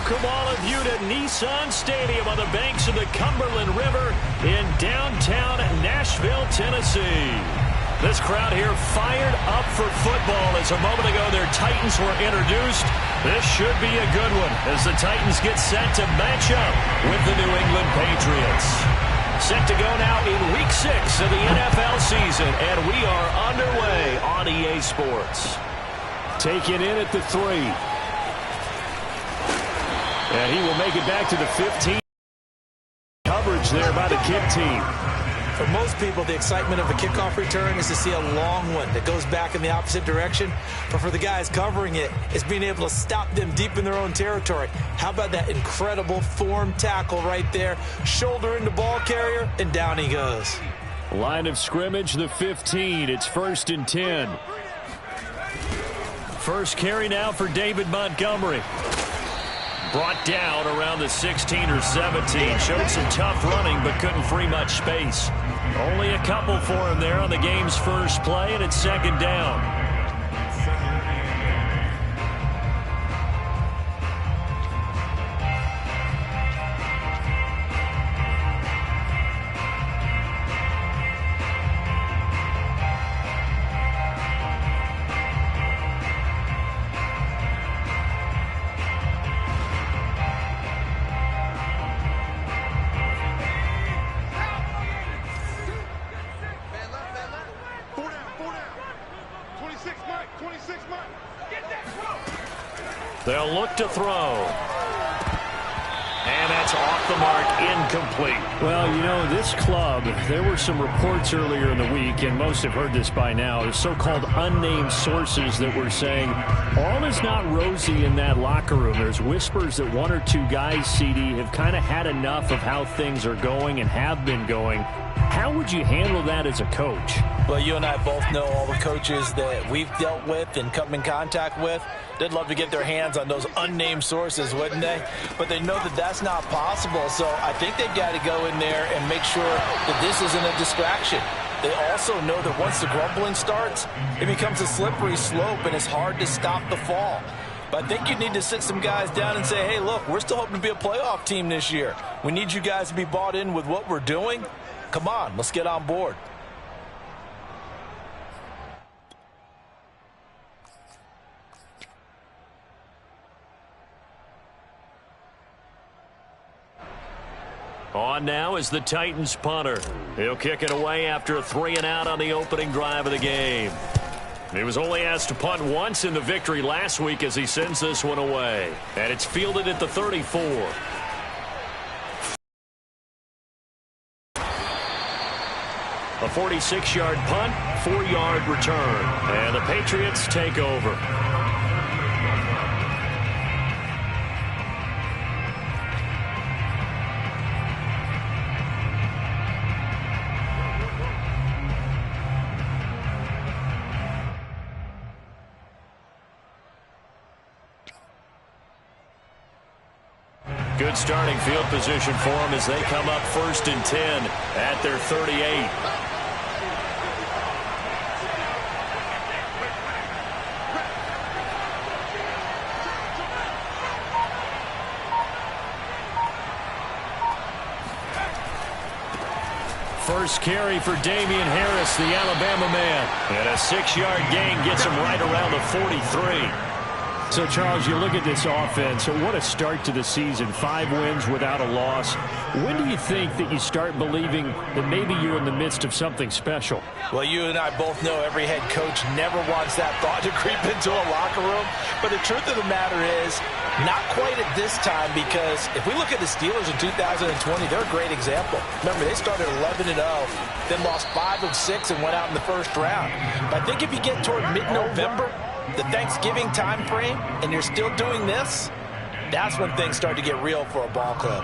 Welcome all of you to Nissan Stadium on the banks of the Cumberland River in downtown Nashville, Tennessee. This crowd here fired up for football as a moment ago their Titans were introduced. This should be a good one as the Titans get set to match up with the New England Patriots. Set to go now in Week 6 of the NFL season, and we are underway on EA Sports. Taken in at the 3. And he will make it back to the 15. Coverage there by the kick team. For most people, the excitement of a kickoff return is to see a long one that goes back in the opposite direction. But for the guys covering it, it's being able to stop them deep in their own territory. How about that incredible form tackle right there? Shoulder into ball carrier, and down he goes. Line of scrimmage, the 15. It's 1st and 10. First carry now for David Montgomery. Brought down around the 16 or 17. Showed some tough running, but couldn't free much space. Only a couple for him there on the game's first play, and it's 2nd down. They'll look to throw. And that's off the mark, incomplete. Well, you know, this club, there were some reports earlier in the week, and most have heard this by now, the so-called unnamed sources that were saying all is not rosy in that locker room. There's whispers that one or two guys, CD, have kind of had enough of how things are going and have been going. How would you handle that as a coach? Well, you and I both know all the coaches that we've dealt with and come in contact with. They'd love to get their hands on those unnamed sources, wouldn't they? But they know that that's not possible, so I think they've got to go in there and make sure that this isn't a distraction. They also know that once the grumbling starts, it becomes a slippery slope, and it's hard to stop the fall. But I think you need to sit some guys down and say, hey, look, we're still hoping to be a playoff team this year. We need you guys to be bought in with what we're doing. Come on, let's get on board. On now is the Titans punter. He'll kick it away after a 3-and-out on the opening drive of the game. He was only asked to punt once in the victory last week as he sends this one away. And it's fielded at the 34. A 46-yard punt, 4-yard return. And the Patriots take over. Good starting field position for them as they come up 1st and 10 at their 38. First carry for Damian Harris, the Alabama man. And a 6-yard gain gets him right around the 43. So, Charles, you look at this offense, what a start to the season. 5 wins without a loss. When do you think that you start believing that maybe you're in the midst of something special? Well, you and I both know every head coach never wants that thought to creep into a locker room. But the truth of the matter is, not quite at this time, because if we look at the Steelers in 2020, they're a great example. Remember, they started 11-0, then lost 5 of 6 and went out in the first round. But I think if you get toward mid-November, the Thanksgiving time frame, and you're still doing this, that's when things start to get real for a ball club.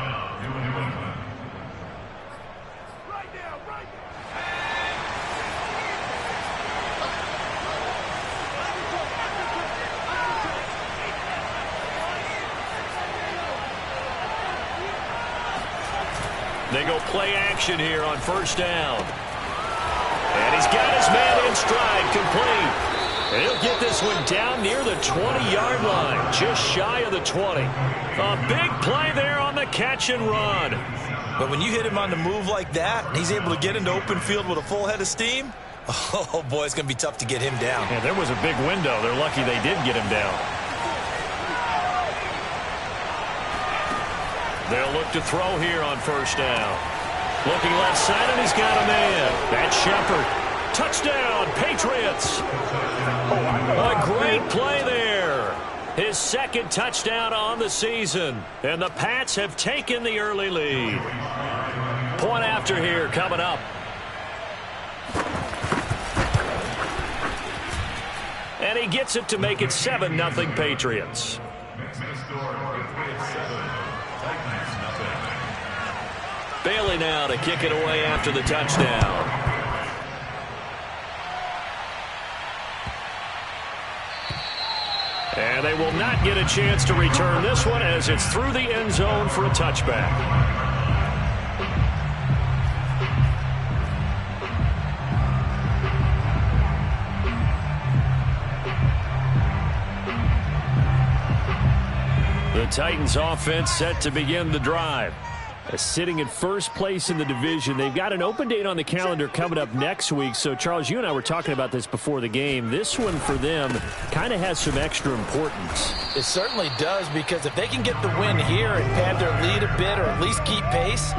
They go play action here on 1st down. And he's got his man in stride, complete. And he'll get this one down near the 20-yard line, just shy of the 20. A big play there on the catch and run. But when you hit him on the move like that, and he's able to get into open field with a full head of steam, oh, boy, it's going to be tough to get him down. Yeah, there was a big window. They're lucky they did get him down. They'll look to throw here on first down. Looking left side, and he's got a man. That's Shepard. Touchdown, Patriots. A great play there. His second touchdown on the season. And the Pats have taken the early lead. Point after here coming up. And he gets it to make it 7-0 Patriots. Bailey now to kick it away after the touchdown. And they will not get a chance to return this one as it's through the end zone for a touchback. The Titans offense set to begin the drive. Sitting in first place in the division. They've got an open date on the calendar coming up next week. So, Charles, you and I were talking about this before the game. This one for them kind of has some extra importance. It certainly does, because if they can get the win here and pad their lead a bit or at least keep pace,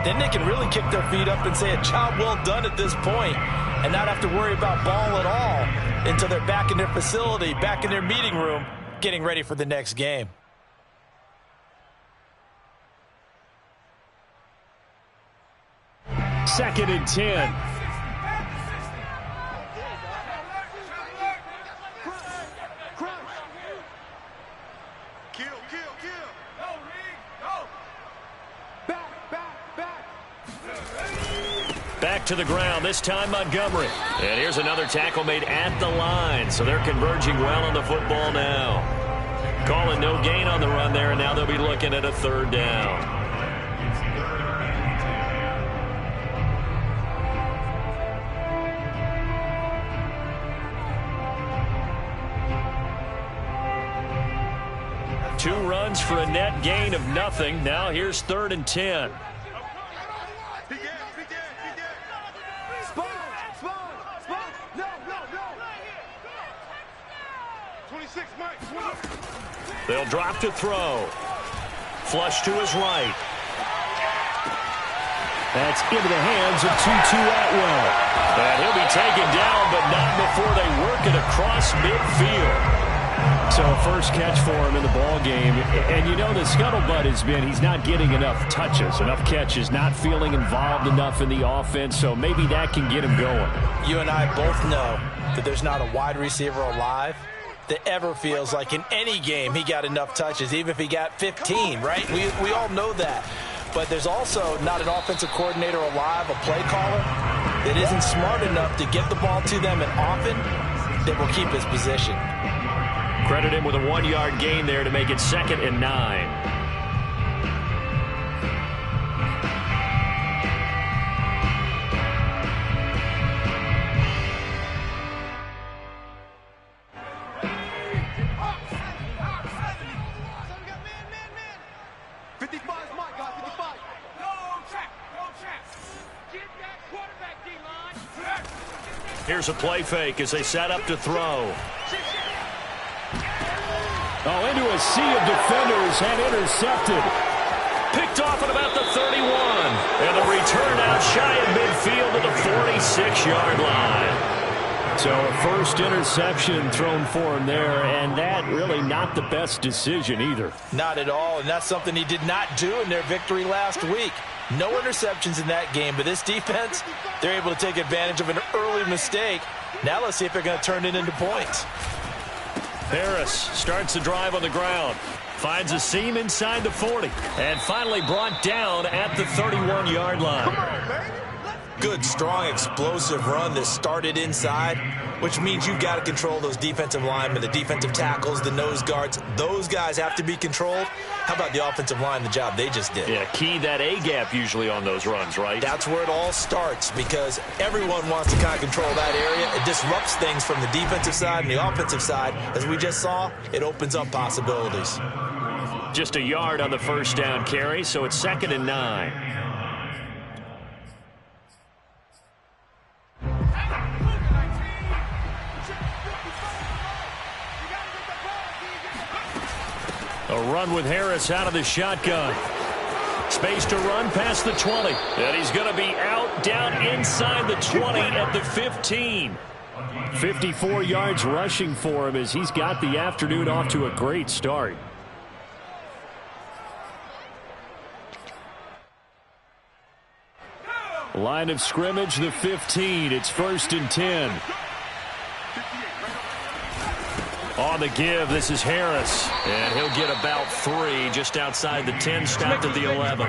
then they can really kick their feet up and say a job well done at this point and not have to worry about ball at all until they're back in their facility, back in their meeting room, getting ready for the next game. Second and 10. Back to the ground, this time Montgomery. And here's another tackle made at the line, so they're converging well on the football now. Calling no gain on the run there, and now they'll be looking at a third down. Two runs for a net gain of nothing. Now here's 3rd and 10. They'll drop to throw. Flush to his right. That's into the hands of Tutu Atwell. And he'll be taken down, but not before they work it across midfield. So first catch for him in the ball game. And you know the scuttlebutt has been he's not getting enough touches, enough catches, not feeling involved enough in the offense. So maybe that can get him going. You and I both know that there's not a wide receiver alive that ever feels like in any game he got enough touches, even if he got 15, right? We all know that. But there's also not an offensive coordinator alive, a play caller, that isn't smart enough to get the ball to them and often that will keep his position. Credit him with a 1-yard gain there to make it 2nd and 9. Here's a play fake as they set up to throw. Oh, into a sea of defenders and intercepted. Picked off at about the 31. And the return out shy of midfield to the 46-yard line. So a first interception thrown for him there, and that really not the best decision either. Not at all, and that's something he did not do in their victory last week. No interceptions in that game, but this defense, they're able to take advantage of an early mistake. Now let's see if they're going to turn it into points. Harris starts the drive on the ground. Finds a seam inside the 40. And finally brought down at the 31-yard line. Come on, baby. Let's good, strong, explosive run that started inside, which means you've got to control those defensive linemen, the defensive tackles, the nose guards. Those guys have to be controlled. How about the offensive line, the job they just did? Yeah, key that A-gap usually on those runs, right? That's where it all starts, because everyone wants to kind of control that area. It disrupts things from the defensive side and the offensive side. As we just saw, it opens up possibilities. Just a yard on the first down carry, so it's 2nd and 9. A run with Harris out of the shotgun. Space to run past the 20. And he's going to be out down inside the 20 at the 15. 54 yards rushing for him as he's got the afternoon off to a great start. Line of scrimmage, the 15. It's 1st and 10. On the give, this is Harris. And he'll get about 3 just outside the 10, stopped at the 11.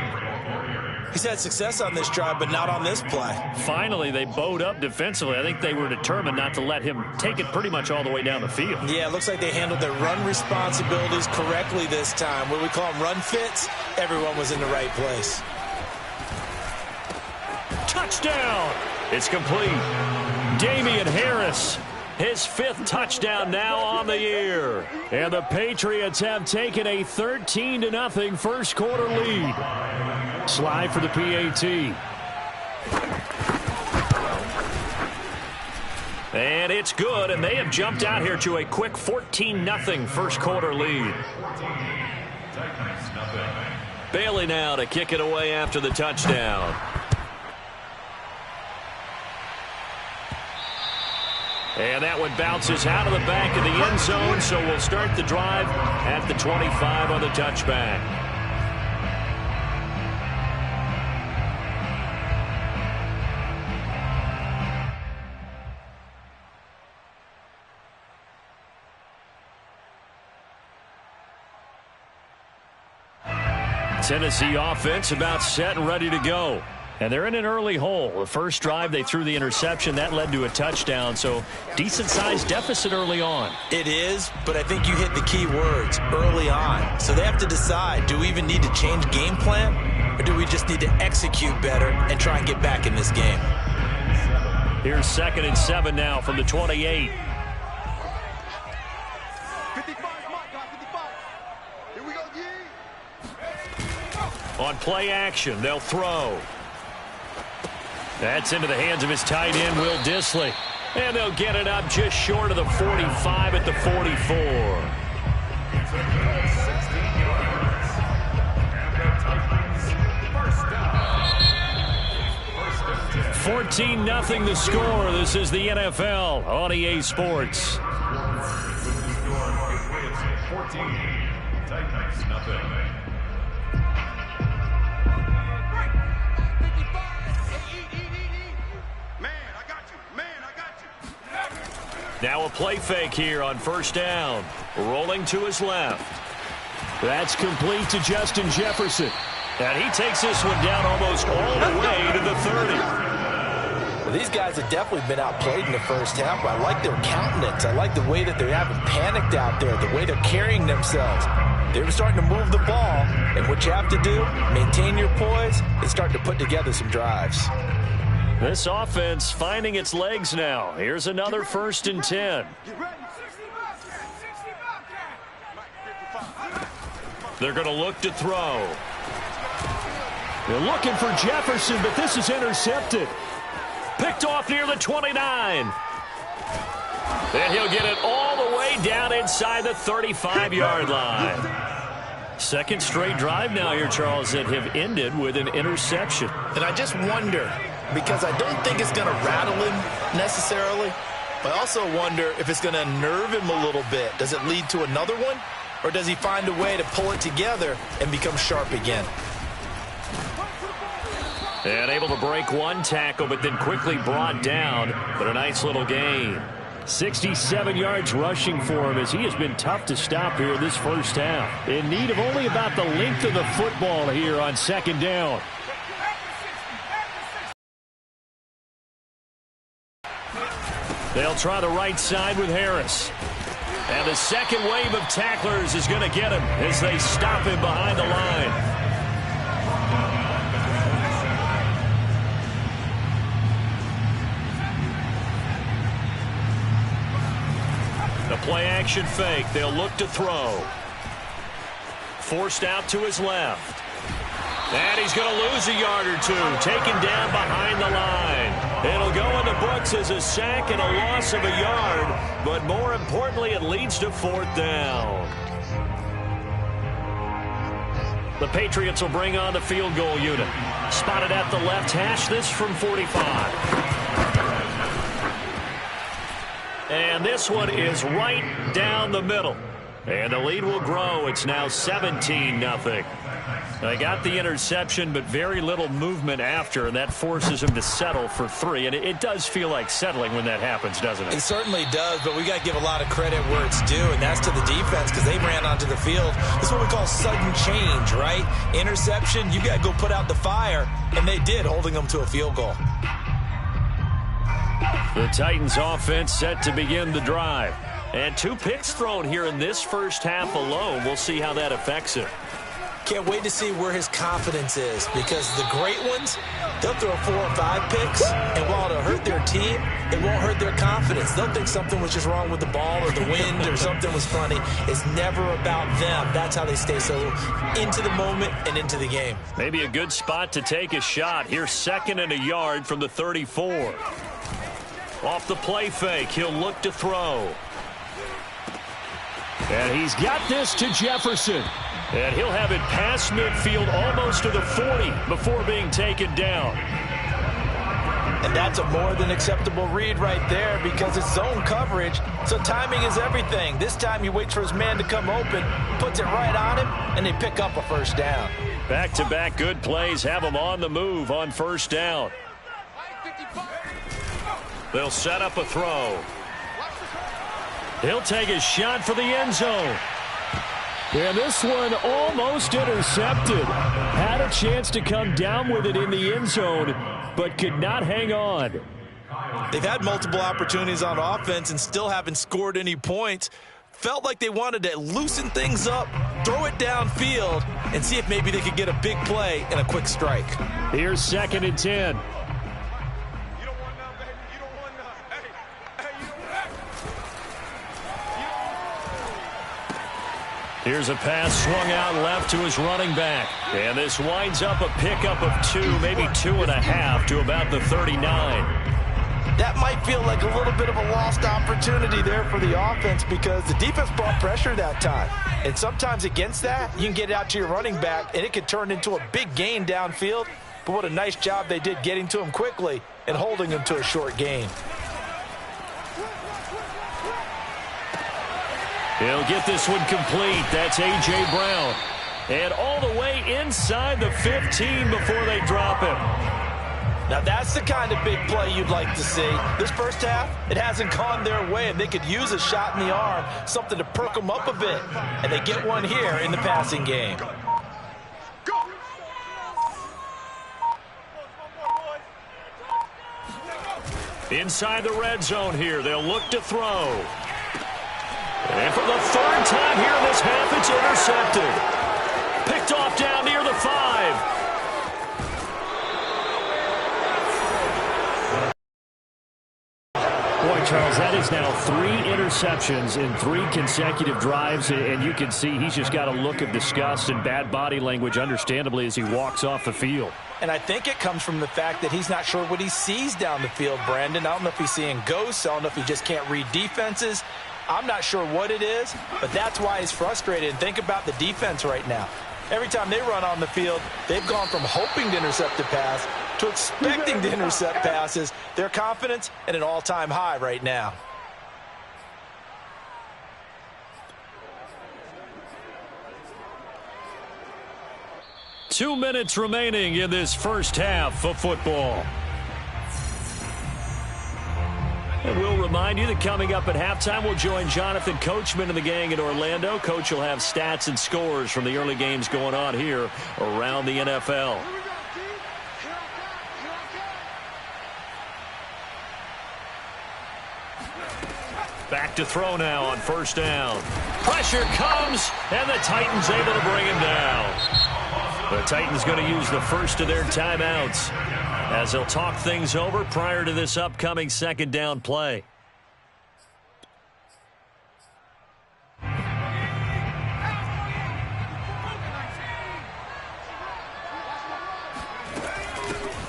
He's had success on this drive, but not on this play. Finally, they bowed up defensively. I think they were determined not to let him take it pretty much all the way down the field. Yeah, it looks like they handled their run responsibilities correctly this time. What we call them run fits, everyone was in the right place. Touchdown! It's complete. Damian Harris, his 5th touchdown now on the year. And the Patriots have taken a 13-0 first quarter lead. Slide for the PAT. And it's good, and they have jumped out here to a quick 14-0 first quarter lead. Bailey now to kick it away after the touchdown. And that one bounces out of the back of the end zone, so we'll start the drive at the 25 on the touchback. Tennessee offense about set and ready to go. And they're in an early hole. The first drive, they threw the interception. That led to a touchdown, so decent-sized deficit early on. It is, but I think you hit the key words, early on. So they have to decide, do we even need to change game plan, or do we just need to execute better and try and get back in this game? Here's 2nd and 7 now from the 28. 55. Here we go, On play action, they'll throw. That's into the hands of his tight end, Will Dissly. And they'll get it up just short of the 45 at the 44. 14-0 the score. This is the NFL on EA Sports. Now a play fake here on first down. Rolling to his left. That's complete to Justin Jefferson. And he takes this one down almost all the way to the 30. Well, these guys have definitely been outplayed in the first half, but I like their countenance. I like the way that they haven't panicked out there, the way they're carrying themselves. They're starting to move the ball, and what you have to do, maintain your poise and start to put together some drives. This offense finding its legs now. Here's another 1st and 10. They're going to look to throw. They're looking for Jefferson, but this is intercepted. Picked off near the 29. And he'll get it all the way down inside the 35-yard line. Second straight drive now here, Charles, that have ended with an interception. And I just wonder, because I don't think it's going to rattle him necessarily, but I also wonder if it's going to nerve him a little bit. Does it lead to another one, or does he find a way to pull it together and become sharp again? And able to break one tackle, but then quickly brought down. But a nice little gain. 67 yards rushing for him as he has been tough to stop here this first half. In need of only about the length of the football here on second down. They'll try the right side with Harris. And the second wave of tacklers is going to get him as they stop him behind the line. The play-action fake. They'll look to throw. Forced out to his left. And he's going to lose a yard or two. Taken down behind the line. It'll go in the books as a sack and a loss of a yard. But more importantly, it leads to 4th down. The Patriots will bring on the field goal unit. Spotted at the left hash. This from 45. And this one is right down the middle. And the lead will grow. It's now 17-0. They got the interception, but very little movement after, and that forces him to settle for 3. And it does feel like settling when that happens, doesn't it? It certainly does, but we got to give a lot of credit where it's due, and that's to the defense because they ran onto the field. This is what we call sudden change, right? Interception, you got to go put out the fire, and they did, holding them to a field goal. The Titans offense set to begin the drive. And 2 picks thrown here in this first half alone. We'll see how that affects him. Can't wait to see where his confidence is because the great ones, they'll throw 4 or 5 picks, and while it'll hurt their team, it won't hurt their confidence. They'll think something was just wrong with the ball or the wind or something was funny. It's never about them. That's how they stay so into the moment and into the game. Maybe a good spot to take a shot. Here's 2nd and a yard from the 34. Off the play fake, he'll look to throw. And he's got this to Jefferson. And he'll have it past midfield almost to the 40 before being taken down. And that's a more than acceptable read right there because it's zone coverage, so timing is everything. This time he waits for his man to come open, puts it right on him, and they pick up a 1st down. Back-to-back good plays have him on the move on 1st down. They'll set up a throw. He'll take a shot for the end zone. And this one almost intercepted. Had a chance to come down with it in the end zone, but could not hang on. They've had multiple opportunities on offense and still haven't scored any points. Felt like they wanted to loosen things up, throw it downfield, and see if maybe they could get a big play and a quick strike. Here's 2nd and 10. Here's a pass swung out left to his running back. And this winds up a pickup of 2, maybe 2.5 to about the 39. That might feel like a little bit of a lost opportunity there for the offense because the defense brought pressure that time. And sometimes against that, you can get it out to your running back, and it could turn into a big gain downfield. But what a nice job they did getting to him quickly and holding him to a short gain. He'll get this one complete. That's A.J. Brown. And all the way inside the 15 before they drop him. Now that's the kind of big play you'd like to see. This first half, it hasn't gone their way, and they could use a shot in the arm, something to perk them up a bit. And they get one here in the passing game. Inside the red zone here, they'll look to throw. And for the 3rd time here in this half, it's intercepted. Picked off down near the 5. Boy, Charles, that is now 3 interceptions in 3 consecutive drives, and you can see he's just got a look of disgust and bad body language, understandably, as he walks off the field. And I think it comes from the fact that he's not sure what he sees down the field, Brandon. I don't know if he's seeing ghosts. I don't know if he just can't read defenses. I'm not sure what it is, but that's why he's frustrated. And think about the defense right now. Every time they run on the field, they've gone from hoping to intercept a pass to expecting to intercept passes. Their confidence at an all-time high right now. Two minutes remaining in this first half of football. And we'll remind you that coming up at halftime, we'll join Jonathan Coachman and the gang in Orlando. Coach will have stats and scores from the early games going on here around the NFL. Back to throw now on first down. Pressure comes, and the Titans able to bring him down. The Titans going to use the first of their timeouts as they'll talk things over prior to this upcoming second down play.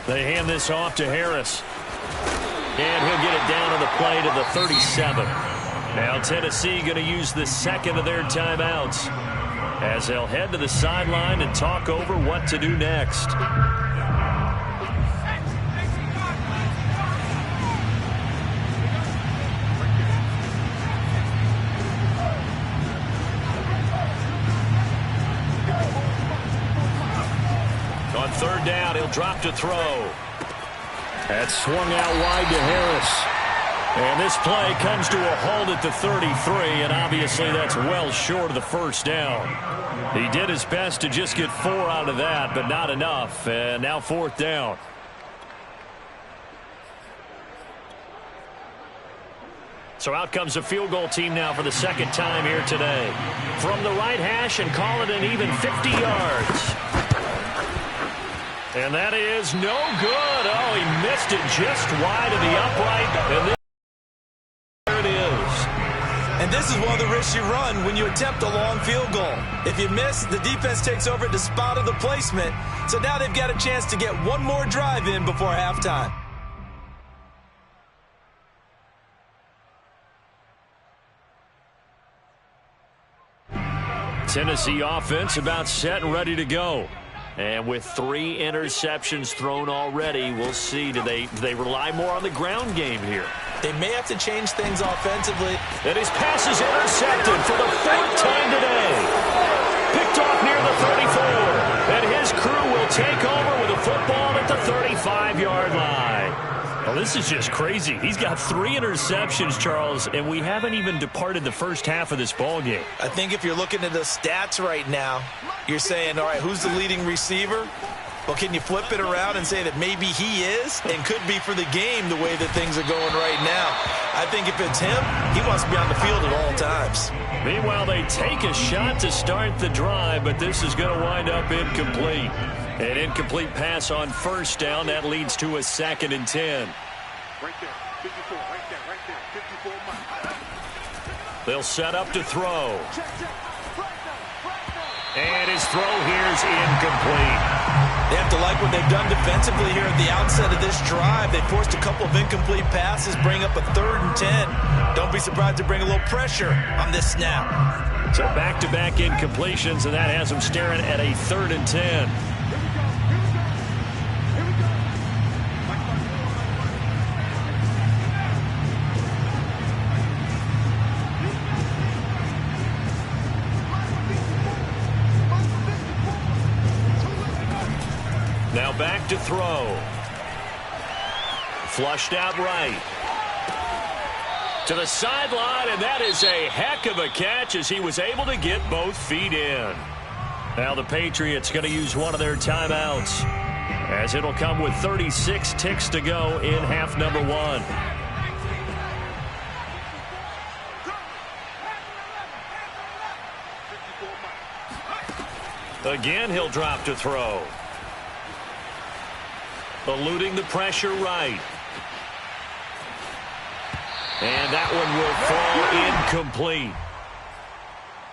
They hand this off to Harris. And he'll get it down on the play to the 37. Now Tennessee going to use the second of their timeouts as they'll head to the sideline and talk over what to do next. On third down, he'll drop to throw. That's swung out wide to Harris. And this play comes to a halt at the 33, and obviously that's well short of the first down. He did his best to just get 4 out of that, but not enough. And now fourth down. So out comes the field goal team now for the second time here today. From the right hash and call it an even 50 yards. And that is no good. Oh, he missed it just wide of the upright. And there it is. And this is one of the risks you run when you attempt a long field goal. If you miss, the defense takes over at the spot of the placement. So now they've got a chance to get one more drive in before halftime. Tennessee offense about set and ready to go. And with 3 interceptions thrown already, we'll see. Do they rely more on the ground game here? They may have to change things offensively. And his pass is intercepted for the 4th time today. Picked off near the 34. And his crew will take over with a football at the 35-yard line. Well, this is just crazy. He's got 3 interceptions, Charles, and we haven't even departed the first half of this ball game. I think if you're looking at the stats right now, you're saying, all right, who's the leading receiver? Well, can you flip it around and say that maybe he is and could be for the game the way that things are going right now? I think if it's him, he wants to be on the field at all times. Meanwhile, they take a shot to start the drive, but this is going to wind up incomplete. An incomplete pass on first down. That leads to a 2nd and 10. Right there, 54, right there, 54. They'll set up to throw. And his throw here's incomplete. They have to like what they've done defensively here at the outset of this drive. They forced a couple of incomplete passes, bring up a 3rd and 10. Don't be surprised to bring a little pressure on this snap. So back-to-back incompletions, and that has them staring at a 3rd and 10. Now back to throw. Flushed out right. To the sideline, and that is a heck of a catch as he was able to get both feet in. Now the Patriots going to use one of their timeouts as it'll come with 36 ticks to go in half number 1. Again, he'll drop to throw. Eluding the pressure right. And that one will fall incomplete.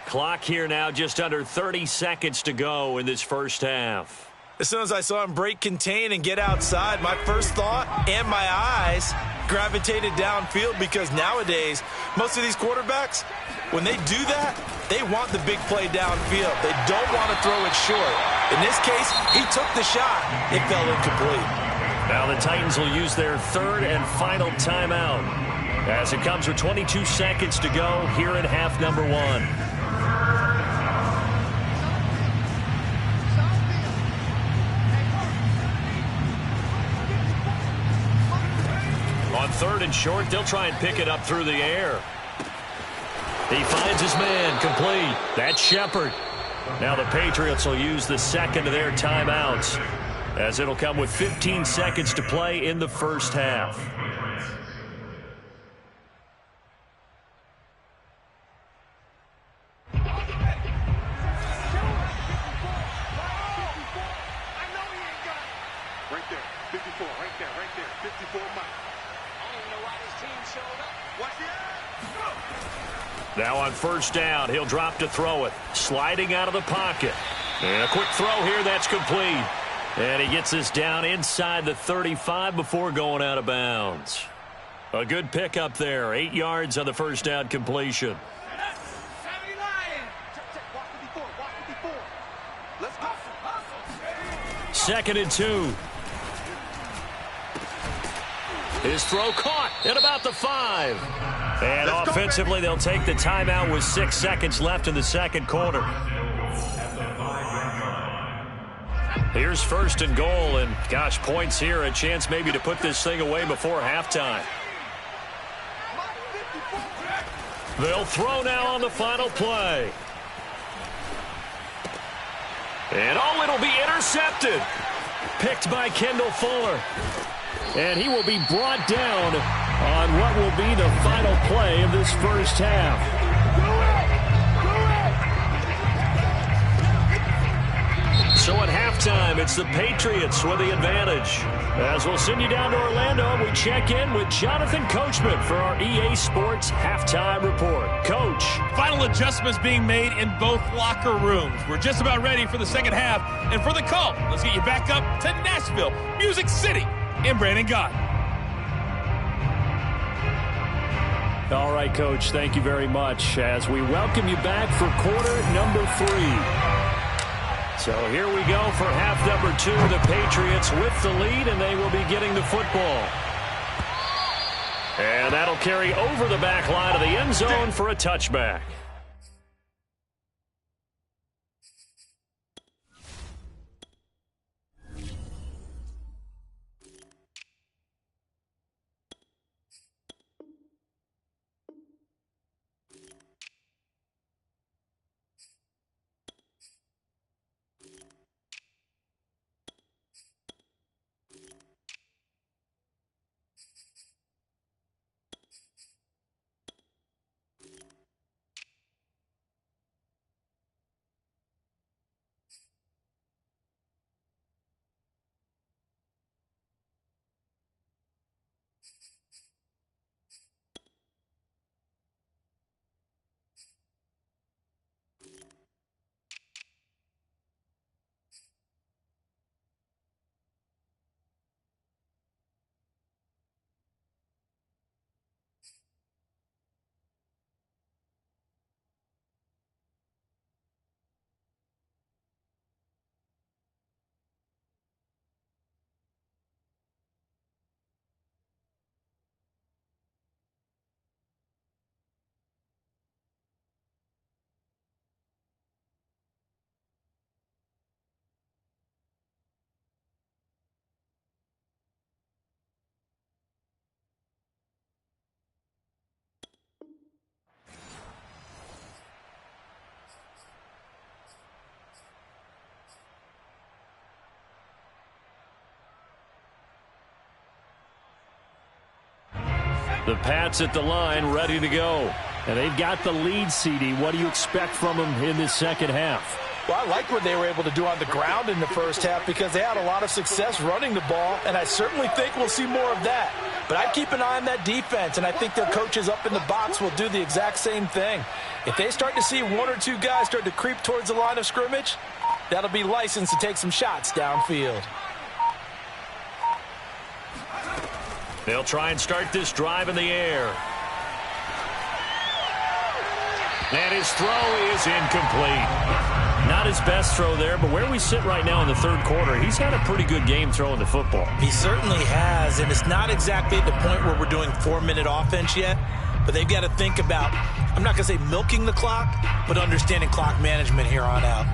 Clock here now just under 30 seconds to go in this first half. As soon as I saw him break contain and get outside, my first thought and my eyes gravitated downfield because nowadays, most of these quarterbacks, when they do that, they want the big play downfield. They don't want to throw it short. In this case, he took the shot. It fell incomplete. Now the Titans will use their 3rd and final timeout as it comes with 22 seconds to go here in half number 1. On 3rd and short, they'll try and pick it up through the air. He finds his man, complete. That's Shepard. Now the Patriots will use the 2nd of their timeouts as it'll come with 15 seconds to play in the first half. Right there. 54. Right there. 54 Mike. I don't even know why this team showed up. Watch it. Now on first down, he'll drop to throw it. Sliding out of the pocket. And a quick throw here, that's complete. And he gets this down inside the 35 before going out of bounds. A good pickup there. 8 yards on the first down completion. Second and 2. His throw caught at about the 5. And offensively, they'll take the timeout with 6 seconds left in the second quarter. Here's first and goal, and gosh, points here, a chance maybe to put this thing away before halftime. They'll throw now on the final play. And it'll be intercepted. Picked by Kendall Fuller. And he will be brought down on what will be the final play of this first half. So at halftime, it's the Patriots with the advantage. As we'll send you down to Orlando, we check in with Jonathan Coachman for our EA Sports Halftime Report. Coach. Final adjustments being made in both locker rooms. We're just about ready for the second half. And for the call, let's get you back up to Nashville, Music City, in Brandon Gott. All right, Coach, thank you very much as we welcome you back for quarter number 3. So here we go for half number 2. The Patriots with the lead, and they will be getting the football. And that'll carry over the back line of the end zone for a touchback. The Pats at the line, ready to go. And they've got the lead, CD. What do you expect from them in this second half? Well, I like what they were able to do on the ground in the first half because they had a lot of success running the ball, and I certainly think we'll see more of that. But I'd keep an eye on that defense, and I think their coaches up in the box will do the exact same thing. If they start to see 1 or 2 guys start to creep towards the line of scrimmage, that'll be licensed to take some shots downfield. They'll try and start this drive in the air. And his throw is incomplete. Not his best throw there, but where we sit right now in the third quarter, he's had a pretty good game throwing the football. He certainly has, and it's not exactly at the point where we're doing 4-minute offense yet, but they've got to think about, I'm not going to say milking the clock, but understanding clock management here on out.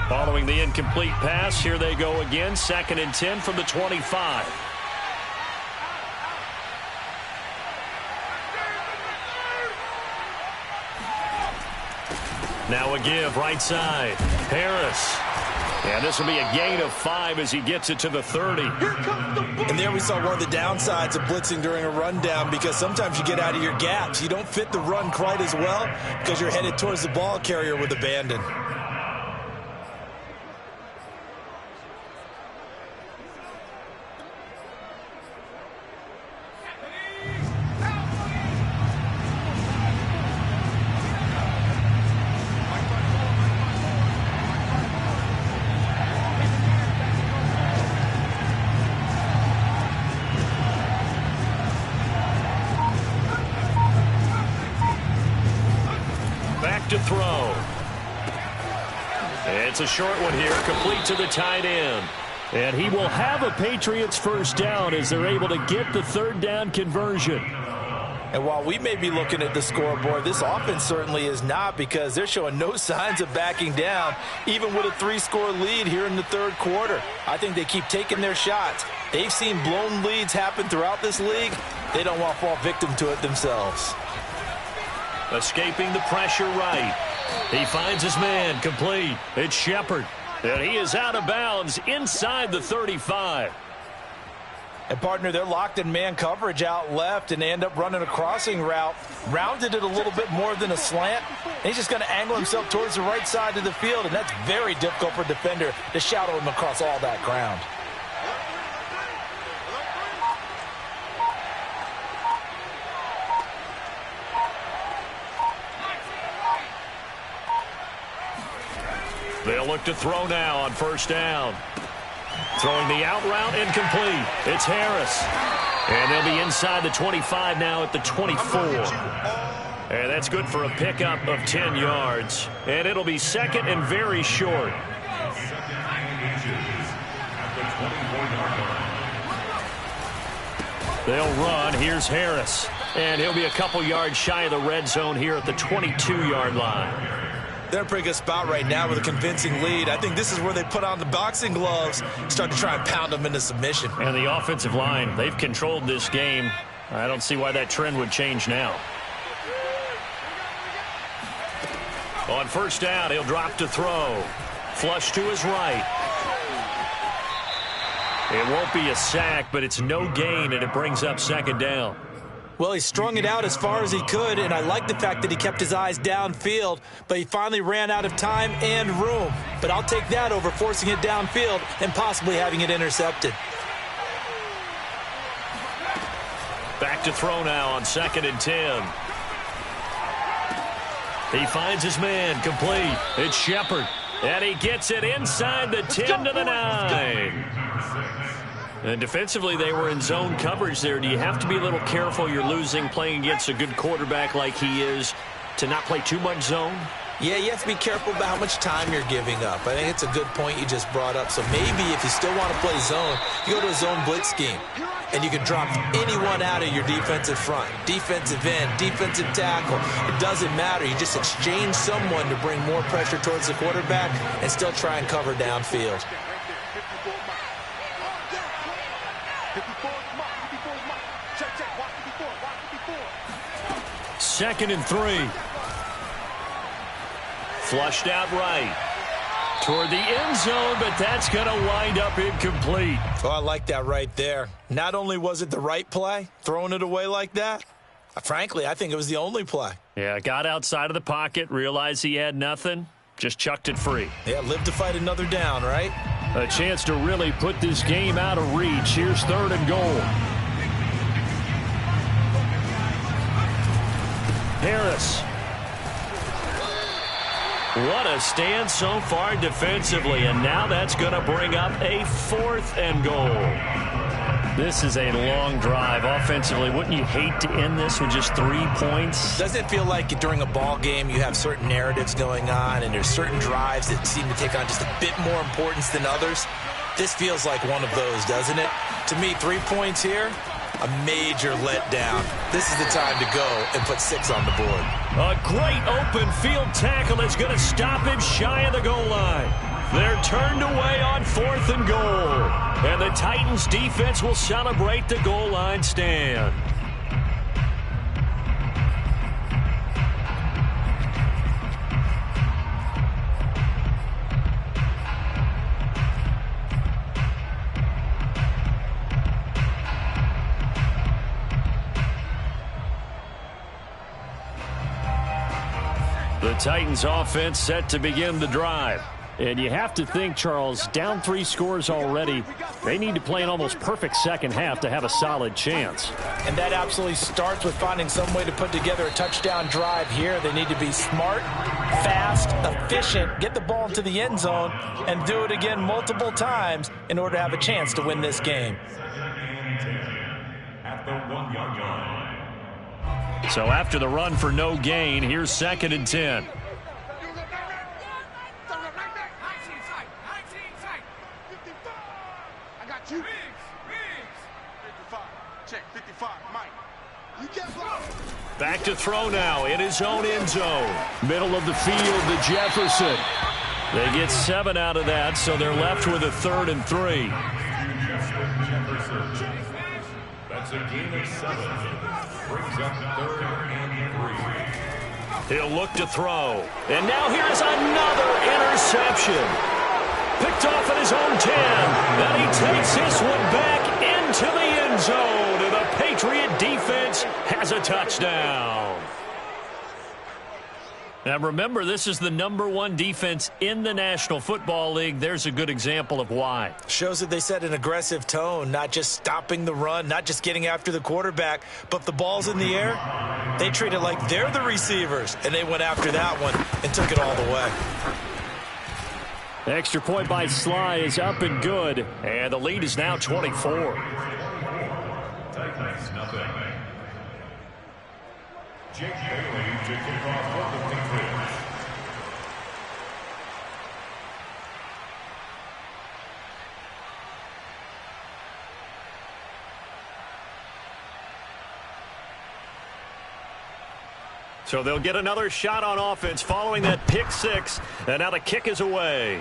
Following the incomplete pass, here they go again. 2nd and 10 from the 25. Now a give right side. Harris. And this will be a gain of 5 as he gets it to the 30. And there we saw one of the downsides of blitzing during a rundown, because sometimes you get out of your gaps. You don't fit the run quite as well because you're headed towards the ball carrier with abandon. To throw. It's a short one here, complete to the tight end. And he will have a Patriots first down as they're able to get the third down conversion. And while we may be looking at the scoreboard, this offense certainly is not, because they're showing no signs of backing down, even with a 3-score lead here in the third quarter. I think they keep taking their shots. They've seen blown leads happen throughout this league. They don't want to fall victim to it themselves. Escaping the pressure right. He finds his man, complete. It's Shepard. And he is out of bounds inside the 35. And, partner, they're locked in man coverage out left, and they end up running a crossing route. Rounded it a little bit more than a slant. And he's just going to angle himself towards the right side of the field, and that's very difficult for a defender to shadow him across all that ground. They'll look to throw now on first down. Throwing the out route, incomplete. It's Harris. And they'll be inside the 25 now at the 24. And that's good for a pickup of 10 yards. And it'll be second and very short. They'll run. Here's Harris. And he'll be a couple yards shy of the red zone here at the 22-yard line. They're in a pretty good spot right now with a convincing lead. I think this is where they put on the boxing gloves, start to try and pound them into submission. And the offensive line, they've controlled this game. I don't see why that trend would change now. On first down, he'll drop to throw. Flush to his right. It won't be a sack, but it's no gain, and it brings up second down. Well, he strung it out as far as he could, and I like the fact that he kept his eyes downfield, but he finally ran out of time and room. But I'll take that over forcing it downfield and possibly having it intercepted. Back to throw now on 2nd and 10. He finds his man, complete. It's Shepard, and he gets it inside the 10 to the 9. And defensively, they were in zone coverage there. Do you have to be a little careful? You're losing, playing against a good quarterback like he is, to not play too much zone? Yeah, you have to be careful about how much time you're giving up. I think it's a good point you just brought up. So maybe if you still want to play zone, you go to a zone blitz scheme, and you can drop anyone out of your defensive front, defensive end, defensive tackle. It doesn't matter. You just exchange someone to bring more pressure towards the quarterback and still try and cover downfield. 2nd and 3. Flushed out right. Toward the end zone, but that's going to wind up incomplete. Oh, I like that right there. Not only was it the right play, throwing it away like that, frankly, I think it was the only play. Yeah, got outside of the pocket, realized he had nothing, just chucked it free. Yeah, live to fight another down, right? A chance to really put this game out of reach. Here's 3rd and goal. Harris. What a stand so far defensively, and now that's going to bring up a 4th and goal. This is a long drive offensively. Wouldn't you hate to end this with just 3 points? Doesn't it feel like during a ball game you have certain narratives going on and there's certain drives that seem to take on just a bit more importance than others? This feels like one of those, doesn't it? To me, 3 points here, a major letdown. This is the time to go and put 6 on the board. A great open field tackle that's going to stop him shy of the goal line. They're turned away on 4th and goal. And the Titans defense will celebrate the goal line stand. The Titans offense set to begin the drive. And you have to think, Charles, down 3 scores already. They need to play an almost perfect second half to have a solid chance. And that absolutely starts with finding some way to put together a touchdown drive here. They need to be smart, fast, efficient, get the ball into the end zone, and do it again multiple times in order to have a chance to win this game. So after the run for no gain, here's 2nd and 10. Back to throw now in his own end zone. Middle of the field to Jefferson. They get 7 out of that, so they're left with a 3rd and 3. That's a gain of 7. Brings up 3rd and 3. He'll look to throw. And now here's another interception. Picked off at his own 10. And he takes this one back into the end zone. And the Patriot defense has a touchdown. Now remember, this is the #1 defense in the National Football League. There's a good example of why. Shows that they set an aggressive tone, not just stopping the run, not just getting after the quarterback, but if the ball's in the air, they treat it like they're the receivers, and they went after that one and took it all the way. The extra point by Sly is up and good, and the lead is now 24. Titans nothing. Jake Bailey to kick off for the Patriots. So they'll get another shot on offense following that pick 6, and now the kick is away.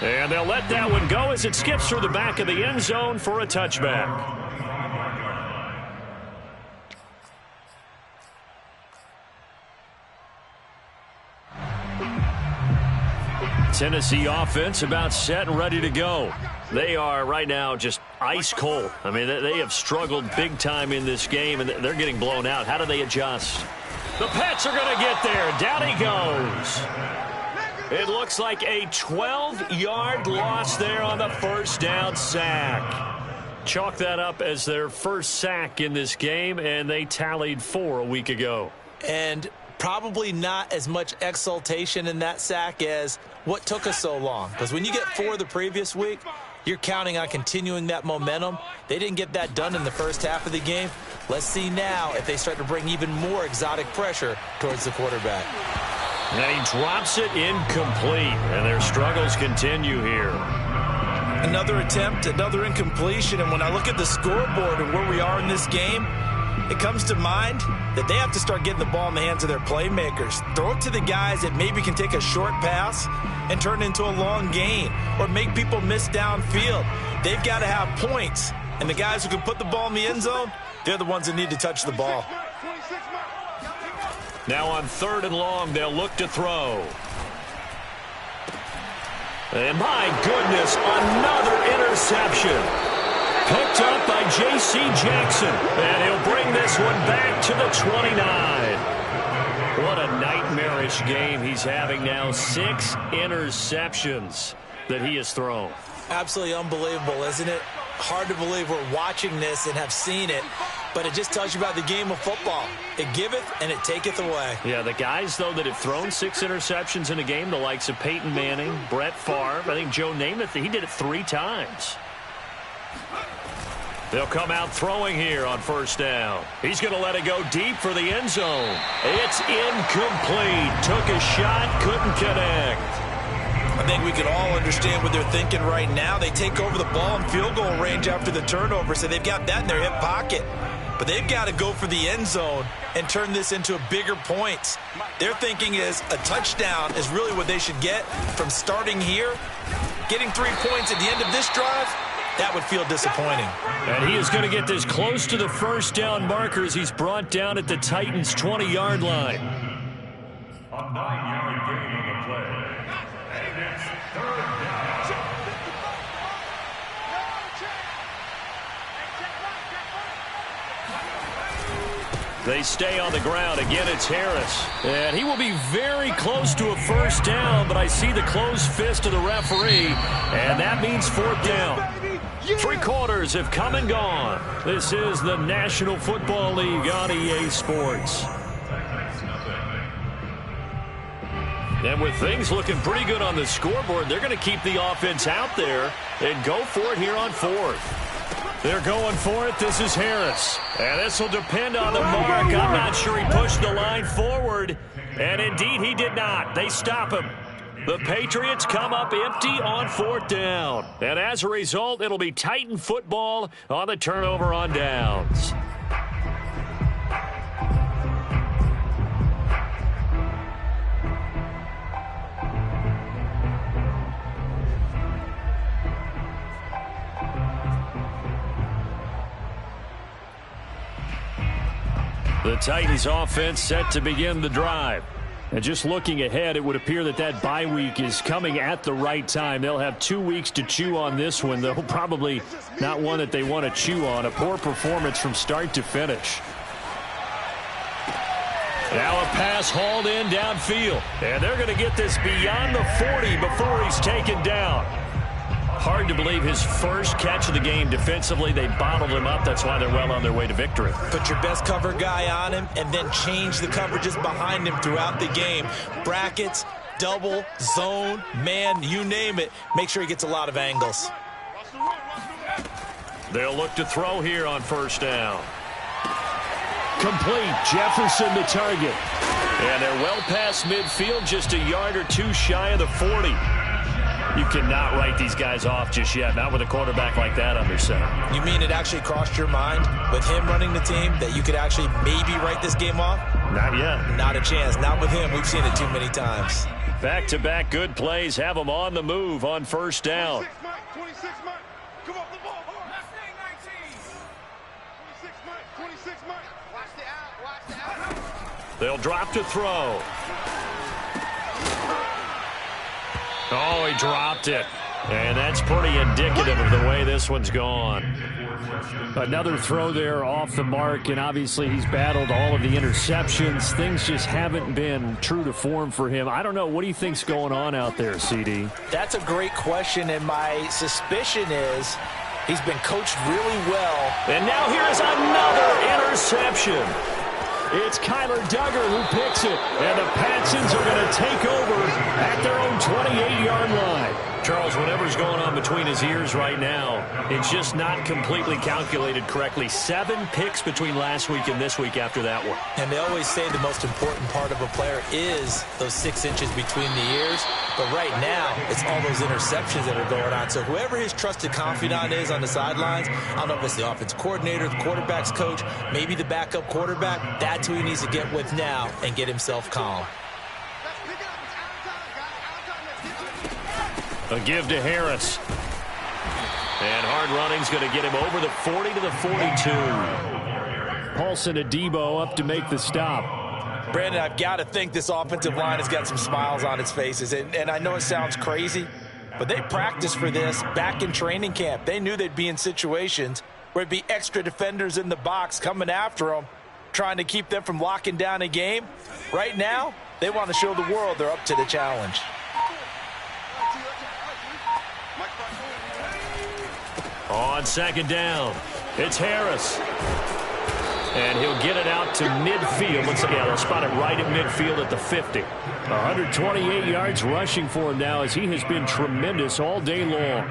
And they'll let that one go as it skips through the back of the end zone for a touchback. Tennessee offense about set and ready to go. They are right now just ice cold. I mean, they have struggled big time in this game, and they're getting blown out. How do they adjust? The Pats are going to get there. Down he goes. It looks like a 12-yard loss there on the first down sack. Chalk that up as their first sack in this game, and they tallied 4 a week ago. And probably not as much exultation in that sack as what took us so long. Because when you get 4 the previous week, you're counting on continuing that momentum. They didn't get that done in the first half of the game. Let's see now if they start to bring even more exotic pressure towards the quarterback. And he drops it incomplete, and their struggles continue here. Another attempt, another incompletion, and when I look at the scoreboard and where we are in this game, it comes to mind that they have to start getting the ball in the hands of their playmakers. Throw it to the guys that maybe can take a short pass and turn it into a long gain or make people miss downfield. They've got to have points, and the guys who can put the ball in the end zone, they're the ones that need to touch the ball. Now on 3rd and long, they'll look to throw. And my goodness, another interception. Picked up by J.C. Jackson. And he'll bring this one back to the 29. What a nightmarish game he's having now. 6 interceptions that he has thrown. Absolutely unbelievable, isn't it? Hard to believe we're watching this and have seen it, but it just tells you about the game of football. It giveth and it taketh away. Yeah, the guys, though, that have thrown 6 interceptions in a game, the likes of Peyton Manning, Brett Favre, I think Joe Namath, he did it 3 times. They'll come out throwing here on first down. He's going to let it go deep for the end zone. It's incomplete. Took a shot, couldn't connect. I think we can all understand what they're thinking right now. They take over the ball in field goal range after the turnover, so they've got that in their hip pocket. But they've got to go for the end zone and turn this into bigger points. Their thinking is a touchdown is really what they should get from starting here. Getting 3 points at the end of this drive, that would feel disappointing. And he is going to get this close to the first down marker as he's brought down at the Titans' 20-yard line. A 9-yard gain on the play. And it's 3rd down. They stay on the ground. Again, it's Harris. And he will be very close to a first down, but I see the closed fist of the referee, and that means fourth down. 3 quarters have come and gone. This is the National Football League on EA Sports. And with things looking pretty good on the scoreboard, they're going to keep the offense out there and go for it here on 4th. They're going for it. This is Harris. And this will depend on the mark. I'm not sure he pushed the line forward. And indeed, he did not. They stop him. The Patriots come up empty on 4th down. And as a result, it'll be Titan football on the turnover on downs. The Titans offense set to begin the drive. And just looking ahead, it would appear that that bye week is coming at the right time. They'll have 2 weeks to chew on this one, though probably not one that they want to chew on. A poor performance from start to finish. Now a pass hauled in downfield. And they're going to get this beyond the 40 before he's taken down. Hard to believe his first catch of the game defensively. They bottled him up. That's why they're well on their way to victory. Put your best cover guy on him and then change the coverages behind him throughout the game. Brackets, double, zone, man, you name it. Make sure he gets a lot of angles. They'll look to throw here on first down. Complete. Jefferson the target. And they're well past midfield, just a yard or two shy of the 40. You cannot write these guys off just yet, not with a quarterback like that under center. You mean it actually crossed your mind with him running the team that you could actually maybe write this game off? Not yet. Not a chance. Not with him. We've seen it too many times. Back-to-back good plays have them on the move on first down. 26 Mike. Come off the ball hard. Last thing, 19. 26 Mike. Watch the out. They'll drop to throw. Oh, he dropped it. And that's pretty indicative of the way this one's gone. Another throw there off the mark, and obviously he's battled all of the interceptions. Things just haven't been true to form for him. I don't know. What do you think's going on out there, CD? That's a great question, and my suspicion is he's been coached really well. And now here is another interception. It's Kyler Duggar who picks it, and the Patsons are going to take over at their own 28-yard line. Charles, whatever's going on between his ears right now, it's just not completely calculated correctly. 7 picks between last week and this week after that one. And they always say the most important part of a player is those 6 inches between the ears. But right now, it's all those interceptions that are going on. So whoever his trusted confidant is on the sidelines, I don't know if it's the offensive coordinator, the quarterback's coach, maybe the backup quarterback, that's who he needs to get with now and get himself calm. A give to Harris. And hard running's going to get him over the 40 to the 42. Paulson Adebo up to make the stop. Brandon, I've got to think this offensive line has got some smiles on its faces. And I know it sounds crazy, but they practiced for this back in training camp. They knew they'd be in situations where it'd be extra defenders in the box coming after them, trying to keep them from locking down a game. Right now, they want to show the world they're up to the challenge. On second down, it's Harris. And he'll get it out to midfield. They'll spot it right at midfield at the 50. 128 yards rushing for him now as he has been tremendous all day long.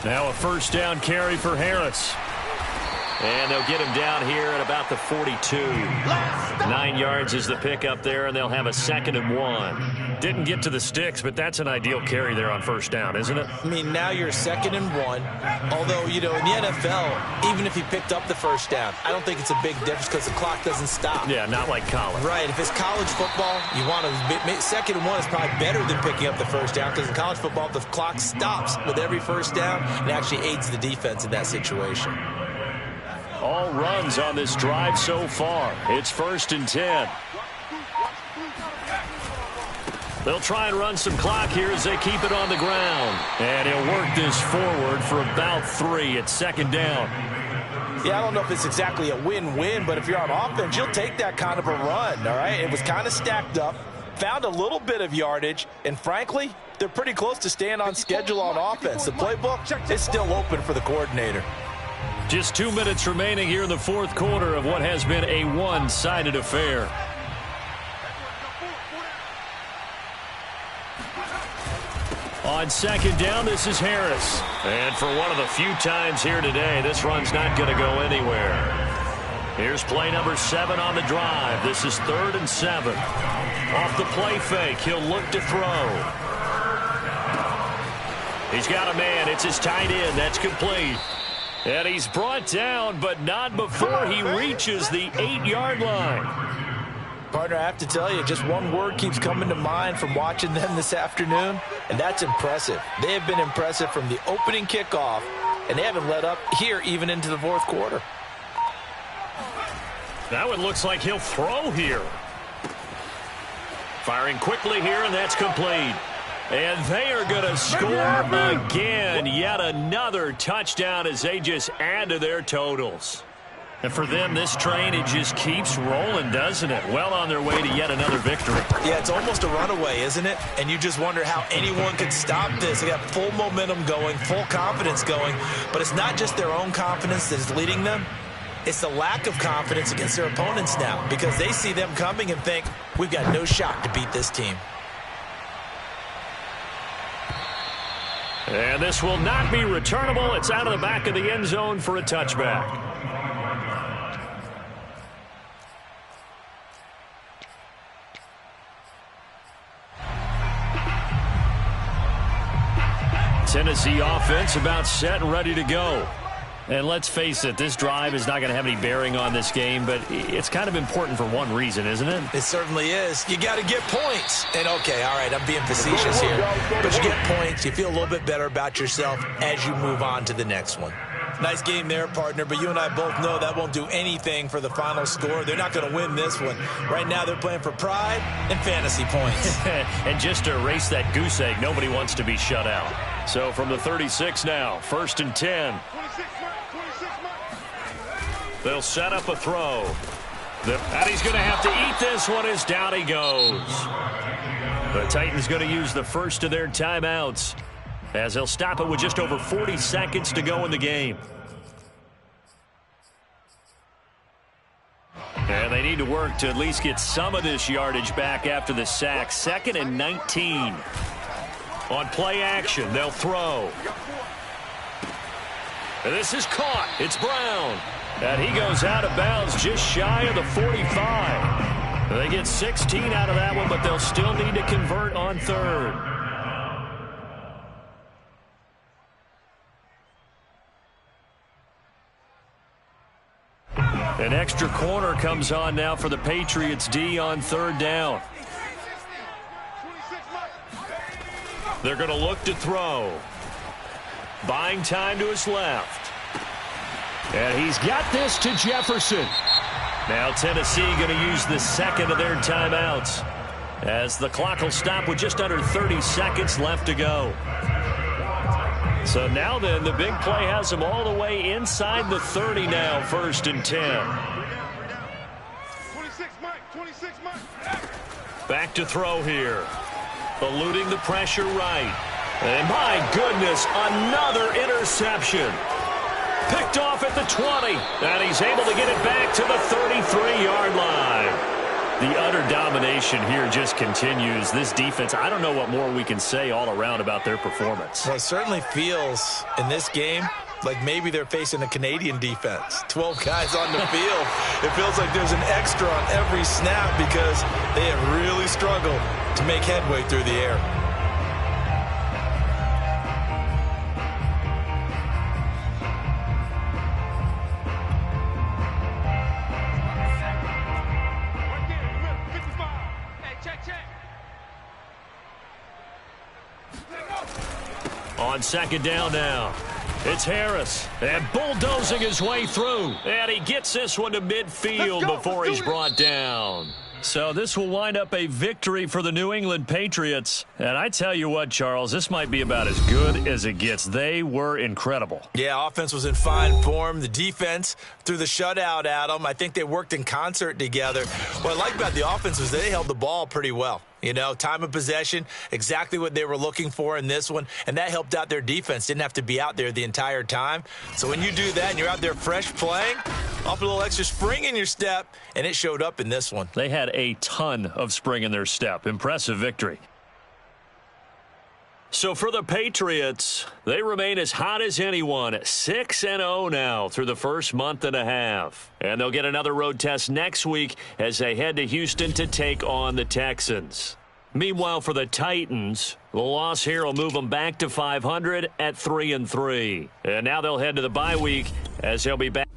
Now a first down carry for Harris. And they'll get him down here at about the 42. 9 yards is the pickup there, and they'll have a 2nd and 1. Didn't get to the sticks, but that's an ideal carry there on first down, isn't it? I mean, now you're 2nd and 1. Although, you know, in the NFL, even if he picked up the first down, I don't think it's a big difference because the clock doesn't stop. Yeah, not like college. Right. If it's college football, you want to 2nd and 1 is probably better than picking up the first down because in college football, the clock stops with every first down and actually aids the defense in that situation. all runs on this drive so far. It's 1st and 10. They'll try and run some clock here as they keep it on the ground. And he'll work this forward for about 3 at 2nd down. Yeah, I don't know if it's exactly a win-win, but if you're on offense, you'll take that kind of a run, all right? It was kind of stacked up, found a little bit of yardage, and frankly, they're pretty close to staying on schedule on offense. The playbook is still open for the coordinator. Just 2 minutes remaining here in the 4th quarter of what has been a one-sided affair. On 2nd down, this is Harris. And for one of the few times here today, this run's not going to go anywhere. Here's play number 7 on the drive. This is 3rd and 7. Off the play fake, he'll look to throw. He's got a man. It's his tight end. That's complete. And he's brought down, but not before he reaches the 8-yard line. Partner, I have to tell you, just one word keeps coming to mind from watching them this afternoon, and that's impressive. They have been impressive from the opening kickoff, and they haven't let up here even into the 4th quarter. That one looks like he'll throw here. Firing quickly here, and that's complete. And they are going to score again. Yet another touchdown as they just add to their totals. And for them, this train, it just keeps rolling, doesn't it? Well on their way to yet another victory. Yeah, it's almost a runaway, isn't it? And you just wonder how anyone could stop this. They got full momentum going, full confidence going. But it's not just their own confidence that is leading them. It's the lack of confidence against their opponents now, because they see them coming and think, we've got no shot to beat this team. And this will not be returnable. It's out of the back of the end zone for a touchback. Tennessee offense about set and ready to go. And let's face it, this drive is not going to have any bearing on this game, but it's kind of important for one reason, isn't it? It certainly is. You got to get points. And, okay, all right, I'm being facetious here. But you get points. You feel a little bit better about yourself as you move on to the next one. Nice game there, partner, but you and I both know that won't do anything for the final score. They're not going to win this one. Right now they're playing for pride and fantasy points. And just to erase that goose egg, nobody wants to be shut out. So from the 36 now, 1st and 10. They'll set up a throw. And he's going to have to eat this one as down he goes. The Titans going to use the first of their timeouts, as they'll stop it with just over 40 seconds to go in the game. And they need to work to at least get some of this yardage back after the sack. 2nd and 19. On play action, they'll throw. And this is caught. It's Brown. And he goes out of bounds just shy of the 45. They get 16 out of that one, but they'll still need to convert on 3rd. An extra corner comes on now for the Patriots D on 3rd down. They're going to look to throw. Buying time to his left. And he's got this to Jefferson. Now Tennessee going to use the 2nd of their timeouts, as the clock will stop with just under 30 seconds left to go. So now then, the big play has them all the way inside the 30 now, 1st and 10. 26, Mike. Back to throw here. Eluding the pressure right. And my goodness, another interception. Picked off at the 20. And he's able to get it back to the 33-yard line. The utter domination here just continues. This defense, I don't know what more we can say all around about their performance. Well, it certainly feels in this game like maybe they're facing a Canadian defense. 12 guys on the field. It feels like there's an extra on every snap because they have really struggled to make headway through the air. On 2nd down now. It's Harris, and bulldozing his way through. And he gets this one to midfield before he's brought down. So this will wind up a victory for the New England Patriots. And I tell you what, Charles, this might be about as good as it gets. They were incredible. Yeah, offense was in fine form. The defense threw the shutout at them. I think they worked in concert together. What I like about the offense was they held the ball pretty well. You know, time of possession, exactly what they were looking for in this one, and that helped out their defense. Didn't have to be out there the entire time. So when you do that and you're out there fresh playing, off a little extra spring in your step, and it showed up in this one. They had a ton of spring in their step. Impressive victory. So for the Patriots, they remain as hot as anyone, 6-0 now through the first month and a half. And they'll get another road test next week as they head to Houston to take on the Texans. Meanwhile, for the Titans, the loss here will move them back to 500 at 3-3. And now they'll head to the bye week as they'll be back.